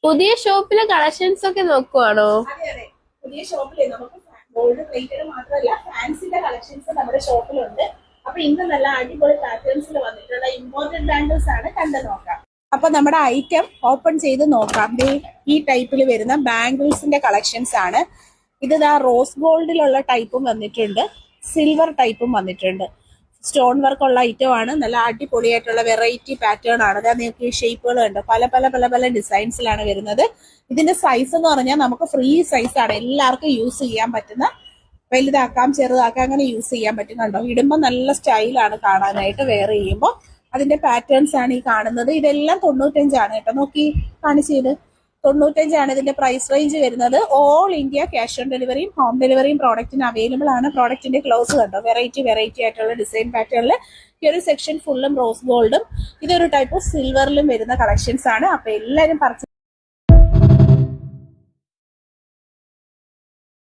പുതിയ ഷോപ്പിലെ കളക്ഷൻസ് ഒക്കെ നോക്കുവാണോ? അതെ അതെ, പുതിയ ഷോപ്പിലെ നമുക്ക് ഗോൾഡ് പ്ലേറ്റഡ് മാത്രമല്ല ഫാൻസിന്റെ കളക്ഷൻസ് നമ്മുടെ ഷോപ്പിലുണ്ട്. അപ്പൊ ഇന്ന് നല്ല അടിപൊളി പാറ്റേൺസിൽ വന്നിട്ടുള്ള ഇമ്പോർട്ടന്റ് ബാംഗിൾസ് ആണ് കണ്ടു നോക്കാം. അപ്പൊ നമ്മുടെ ഐറ്റം ഓപ്പൺ ചെയ്ത് നോക്കാം. ഈ ടൈപ്പിൽ വരുന്ന ബാംഗിൾസിന്റെ കളക്ഷൻസ് ആണ്. ഇത് റോസ് ഗോൾഡിലുള്ള ടൈപ്പും വന്നിട്ടുണ്ട്, സിൽവർ ടൈപ്പും വന്നിട്ടുണ്ട്. സ്റ്റോൺ വർക്ക് ഉള്ള ഐറ്റം ആണ്. നല്ല അടിപൊളിയായിട്ടുള്ള വെറൈറ്റി പാറ്റേൺ ആണ്. അതായത് നിങ്ങൾക്ക് ഈ ഷേപ്പുകൾ ഉണ്ട്, പല പല പല പല ഡിസൈൻസിലാണ് വരുന്നത്. ഇതിന്റെ സൈസ് എന്ന് പറഞ്ഞാൽ നമുക്ക് ഫ്രീ സൈസ് ആണ്, എല്ലാവർക്കും യൂസ് ചെയ്യാൻ പറ്റുന്ന, വലുതാക്കാം ചെറുതാക്കാം അങ്ങനെ യൂസ് ചെയ്യാൻ പറ്റും. കണ്ടോ, ഇടുമ്പോൾ നല്ല സ്റ്റൈലാണ് കാണാനായിട്ട്. വെയർ ചെയ്യുമ്പോൾ അതിന്റെ പാറ്റേൺസ് ആണ് ഈ കാണുന്നത്. ഇതെല്ലാം 95 കേട്ടോ. നോക്കി കാണിച്ചത് 95 ഇതിന്റെ പ്രൈസ് റേഞ്ച് വരുന്നത്. ഓൾ ഇന്ത്യ ക്യാഷ് ഓൺ ഡെലിവറിയും ഹോം ഡെലിവറിയും പ്രോഡക്റ്റിന് അവൈലബിൾ ആണ്. പ്രോഡക്റ്റിന്റെ ക്ലോസ് കണ്ടോ, വെറൈറ്റി ആയിട്ടുള്ള ഡിസൈൻ പാറ്റേണിൽ ഈ ഒരു സെക്ഷൻ ഫുള്ളും റോസ് ഗോൾഡും ഇതൊരു ടൈപ്പ് ഓഫ് സിൽവറിലും വരുന്ന കളക്ഷൻസ് ആണ്. അപ്പൊ എല്ലാവരും പർച്ചേസ്